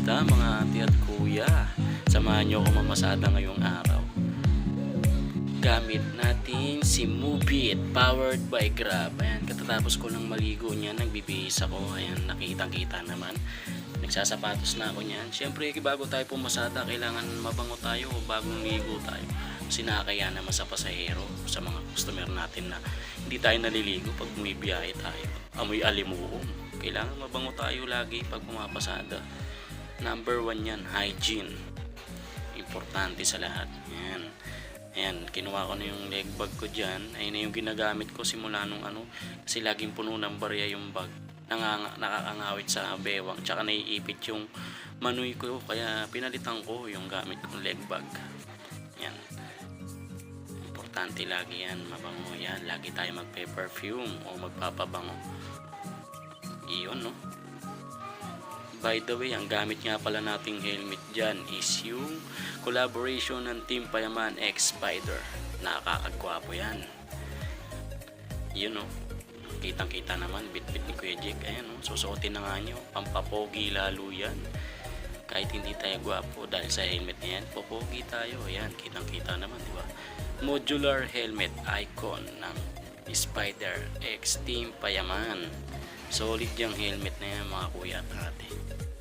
Kamusta mga ate at kuya? Samahan niyo ako mamasada ngayong araw. Gamit natin si Move It, powered by Grab. Ayan, katatapos ko lang maligo niyan, nagbibihis ako. Ayan, nakitang-kita naman. Nagsasapatos na ako niyan. Siyempre, bago tayo pumasada, kailangan mabango tayo o bagong ligo tayo. Kasi nakakaya naman sa pasahero, sa mga customer natin na hindi tayo naliligo pag bumibiyahe tayo. Amoy alimuong. Kailangan mabango tayo lagi pag pumapasada. Number 1 yan, hygiene. Importante sa lahat. Yan. Ayan, kinuha ko na yung leg bag ko dyan. Ayun na yung ginagamit ko simula nung kasi laging puno ng barya yung bag. Nakakangawit sa bewang. Tsaka naiipit yung manoy ko. Kaya pinalitan ko yung gamit kong leg bag. Yan. Importante lagi yan, mabango yan. Lagi tayo magpe-perfume o magpapabango. Iyon, no? By the way, ang gamit nga pala nating helmet dyan is yung collaboration ng Team Payaman X Spider. Nakakagwapo yan. Yun, no? Kitang kita naman, bit-bit ni Kuya Jake. Ayan, no? Susuotin na nga nyo. Pampapogi lalo yan. Kahit hindi tayo gwapo dahil sa helmet na yan, popogi tayo. Ayan, kitang kita naman, di ba? Modular helmet icon ng Spider X Team Payaman. Solid yung helmet na yan mga kuya at ate.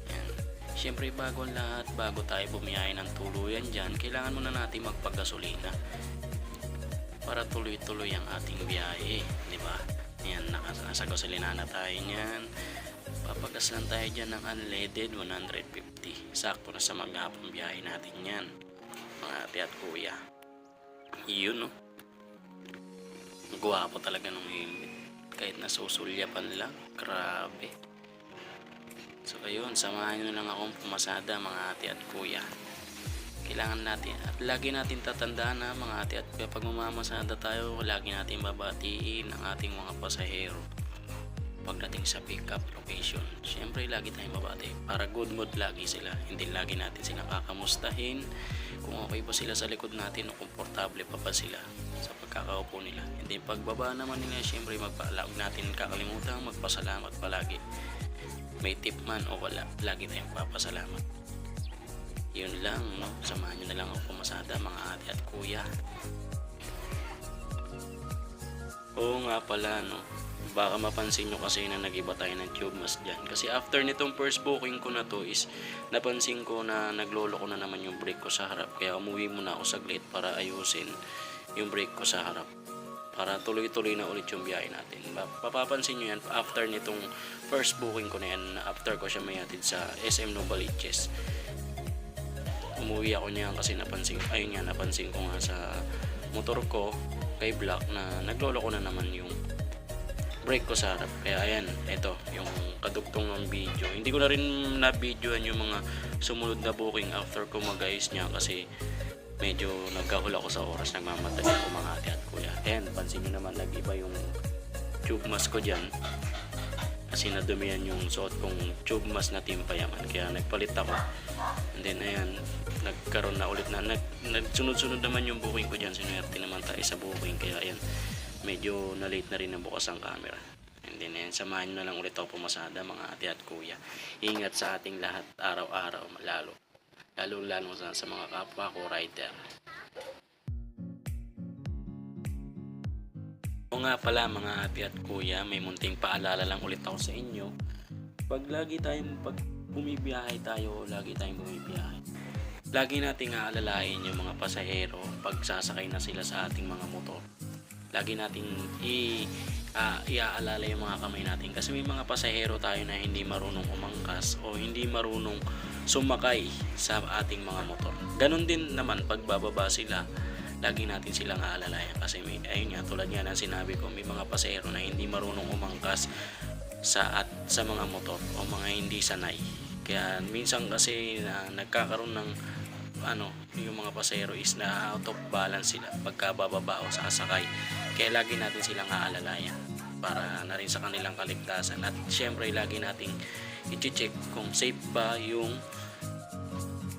Yan. Siyempre bago ang lahat, bago tayo bumiyahe ng tuluyan dyan, kailangan muna natin magpagasolina para tuloy-tuloy ang ating biyahe, di ba? Yan, nasa gasolina na tayo niyan. Papagas lang tayo dyan ng unleaded 150. Sakto na sa maghapong biyahe natin yan mga ate at kuya. Yun, no? Guwapo talaga ng helmet. Kahit nasusulyapan lang, grabe. So ayun, samahan nyo lang akong pumasada mga ate at kuya. Kailangan natin, at lagi natin tatandaan na mga ate at kuya, pag mamamasada tayo, lagi natin babatiin ang ating mga pasahero pagdating sa pick up location. Siyempre lagi tayong babati para good mood lagi sila. Hindi lagi natin sila kakamustahin kung okay pa sila sa likod natin o komportable pa sila sa pagkakaupo nila. Hindi pagbaba naman nila, siyempre magpaalawag natin kakalimutan magpasalamat palagi. May tip man o wala, lagi tayong papasalamat. Yun lang, no? Samahan nyo na lang ako pumasada mga ate at kuya. Oo nga pala, no? Baka mapansin nyo kasi na nag-iba tayo ng tube mask dyan. Kasi after nitong first booking ko na to is napansin ko na naglolo ko na naman yung brake ko sa harap. Kaya umuwi muna ako saglit para ayusin yung brake ko sa harap. Para tuloy-tuloy na ulit yung biyahe natin. Papapansin nyo yan after nitong first booking ko na yan. After ko siya mayatid sa SM Novaliches. Umuwi ako niyan kasi napansin ko nga sa motor ko kay Black na naglolo ko na naman yung brake ko sa harap. Kaya ayan, ito yung kadugtong ng video. Hindi ko na rin na-videoan yung mga sumunod na booking after ko mag-ayos niya kasi medyo nagkahula ko sa oras, nagmamadali ako mga ate at kuya. Ayan, pansin nyo naman nag-iba yung tube mask ko dyan kasi nadumihan yung suot kong tube mask na Team Payaman, kaya nagpalit ako. And then ayan, nagkaroon na ulit na nagsunod-sunod naman yung booking ko dyan. Sinuwerte naman tayo sa booking, kaya ayan, medyo na-late na rin na bukas ang camera. And then ayan, samahan nyo na lang ulit ako pumasada mga ate at kuya. Ingat sa ating lahat araw-araw, lalo sa mga kapwa ko rider. O nga pala mga ate at kuya, may munting paalala lang ulit ako sa inyo. Pag bumibiyahe tayo, lagi nating aalalahin yung mga pasahero pag sasakay na sila sa ating mga motor. Lagi nating iaalala yung mga kamay natin kasi may mga pasahero tayo na hindi marunong umangkas o hindi marunong sumakay sa ating mga motor. Ganon din naman pag bababa sila, lagi natin silang aalalayan kasi ayun nga, tulad nga ng sinabi ko, may mga pasahero na hindi marunong umangkas sa mga motor o mga hindi sanay. Kaya minsan kasi nagkakaroon ng yung mga pasahero is na out of balance sila pagka bababa o sasakay. Kaya lagi natin silang aalalayan para na rin sa kanilang kaligtasan. At syempre lagi nating i-check kung safe ba yung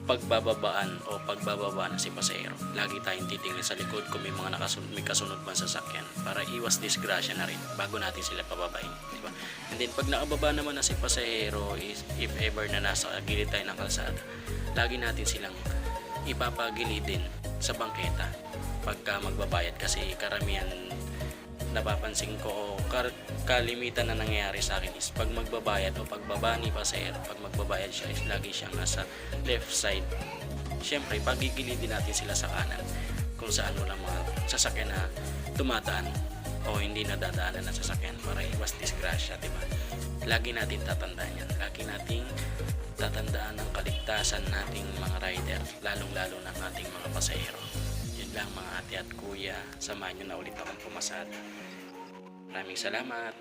pagbababaan o pagbababa ng si pasahero. Lagi tayong titingin sa likod kung may mga may kasunod bang sasakyan para iwas disgrasya na rin bago natin sila pababain, di ba? And then pag nakababa naman na si pasahero, is if ever na nasa gilid tayo ng kalsada, lagi natin silang ipapagilidin sa bangketa pagka magbabayad, kasi karamihan napapansin ko o kalimitan na nangyayari sa akin is pag magbabayad o pagbaba ni pasahero, pag magbabayad siya is lagi siyang nasa left side. Syempre pagigilidin natin sila sa kanan kung saan walang mga sasakyan na tumataan o hindi nadadaanan ng sasakyan para iwas disgrasya, diba? Lagi natin tatandaan yan, lagi nating tatandaan ang kaligtasan nating mga rider, lalong lalo ng ating mga pasahero. Yun lang mga ate at kuya, samahan nyo na ulit akong pumasada. Maraming salamat.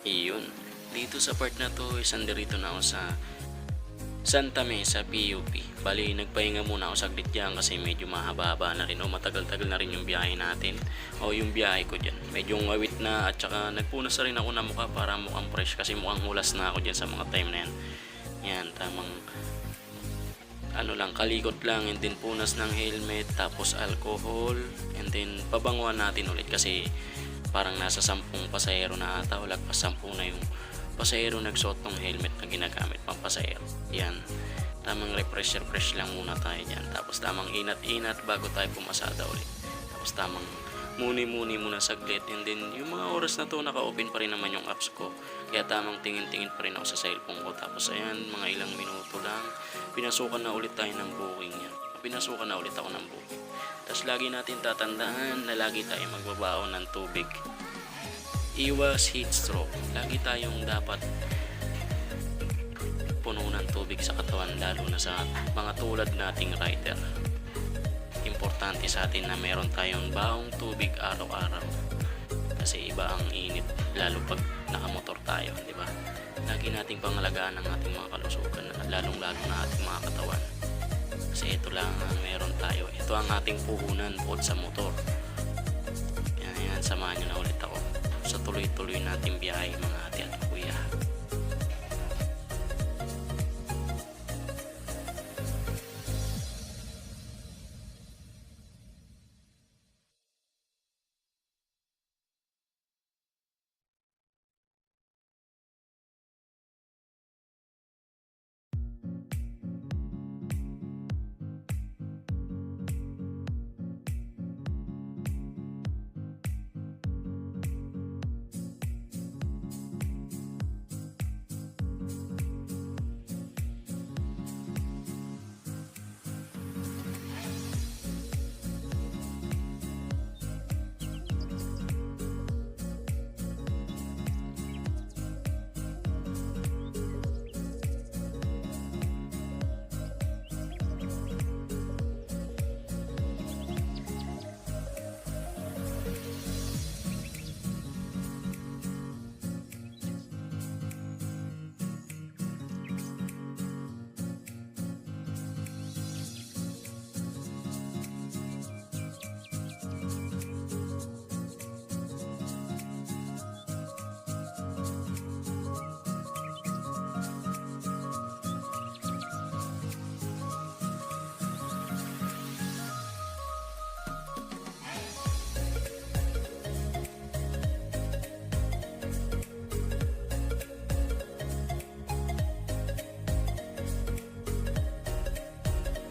Iyon, dito sa part na to is andirito na ako sa Santa Mesa PUP. Bali nagpahinga muna ako saglit dyan kasi medyo mahaba-haba na rin o matagal-tagal na rin yung biyahe natin o yung biyahe ko dyan. Medyo ngawit na at saka nagpunas na rin ako ng mukha para mukhang fresh kasi mukhang hulas na ako dyan sa mga time na yan. Yan, tamang ano lang, kalikot lang, and then punas ng helmet, tapos alcohol, and then pabanguan natin ulit kasi parang nasa 10 pasahero na ata o lagpas 10 na yung pasahero nagsuot ng helmet na ginagamit pang pasahero. Yan, tamang refresh lang muna tayo dyan, tapos tamang inat-inat bago tayo pumasada ulit, tapos tamang muni muna saglit, and then yung mga oras na to naka-open pa rin naman yung apps ko, kaya tamang tingin-tingin pa rin ako sa cellphone ko. Tapos ayan, mga ilang minuto lang pinasukan na ulit tayo ng booking yan. Pinasukan na ulit ako ng booking. Tapos lagi natin tatandaan na lagi tayo magbabaon ng tubig. Iwas heat stroke. Lagi tayong dapat puno ng tubig sa katawan, lalo na sa mga tulad nating rider. Importante sa atin na meron tayong baong tubig araw-araw. Kasi iba ang init, lalo pag nakamotor tayo, di ba? Lagi nating pangalagaan ang ating mga kalusugan, lalong-lalo na ating mga katawan. Kasi ito lang ang meron tayo. Ito ang ating puhunan bukod sa motor. Yan, samahan nyo na ulit ako sa tuloy-tuloy nating biyahe mga ate at kuya.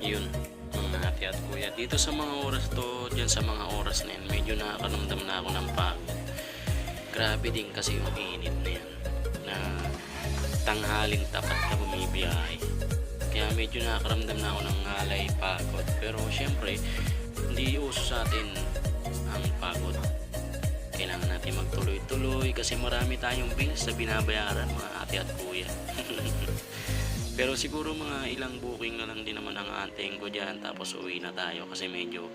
Yun mga ate at kuya, dito sa mga oras to, dyan sa mga oras na yan, medyo nakakaramdam na ako ng pagod. Grabe din kasi yung init na yan, na tanghaling tapat na bumibiyahe, kaya medyo nakakaramdam na ako ng ngalay, pagod. Pero syempre hindi uso sa atin ang pagod, kailangan natin magtuloy-tuloy kasi marami tayong bills na binabayaran mga ate at kuya. Pero siguro mga ilang booking na lang din naman ang aantayin ko dyan, tapos uwi na tayo kasi medyo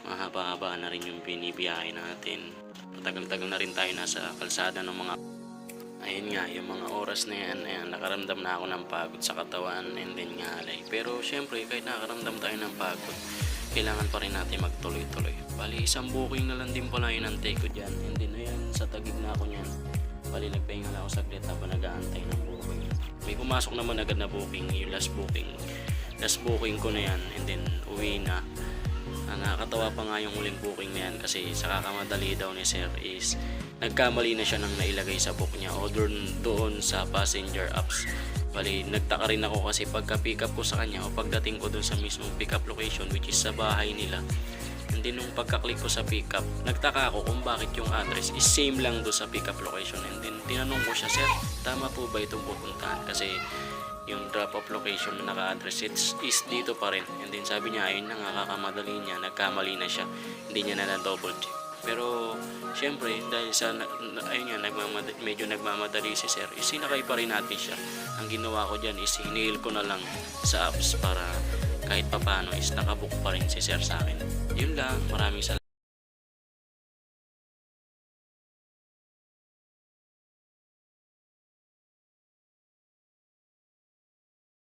mahaba-haba na rin yung binibiyahe natin. Matagal-tagal na rin tayo nasa kalsada ng mga ayun nga, yung mga oras na yan, ayan, nakaramdam na ako ng pagod sa katawan and then ngalay. Pero syempre kahit nakaramdam tayo ng pagod, kailangan pa rin natin magtuloy-tuloy. Bali, isang booking na lang din pala yung antay ko dyan. And then, ayan, sa tagig na ako niyan. Bali, nagpahinga lang ako saglit habang nag-aantay ng booking. May pumasok naman agad na booking, yung last booking. Last booking ko na yan, and then uwi na. Nakakatawa pa nga yung huling booking na yan kasi sa kakamadali daw ni Sir is nagkamali na siya nang nailagay sa book niya o doon sa passenger apps. Bali, nagtaka rin ako kasi pagka pick up ko sa kanya o pagdating ko doon sa mismong pick up location which is sa bahay nila, hindi nung pagka-click ko sa pick up, nagtaka ako kung bakit yung address is same lang doon sa pick up location. And then tinanong ko siya, Sir, tama po ba itong pupuntahan? Kasi yung drop-off location na naka-address is dito pa rin. And then sabi niya, ayun na nga, kakamadali niya, nagkamali na siya, hindi niya na double check. Pero syempre dahil sa ayun nga, medyo nagmamadali si Sir, is sinakay pa rin natin siya. Ang ginawa ko dyan is hinail ko na lang sa apps para kahit papano is nakabook pa rin si Sir sa akin. Yun lang, maraming salamat.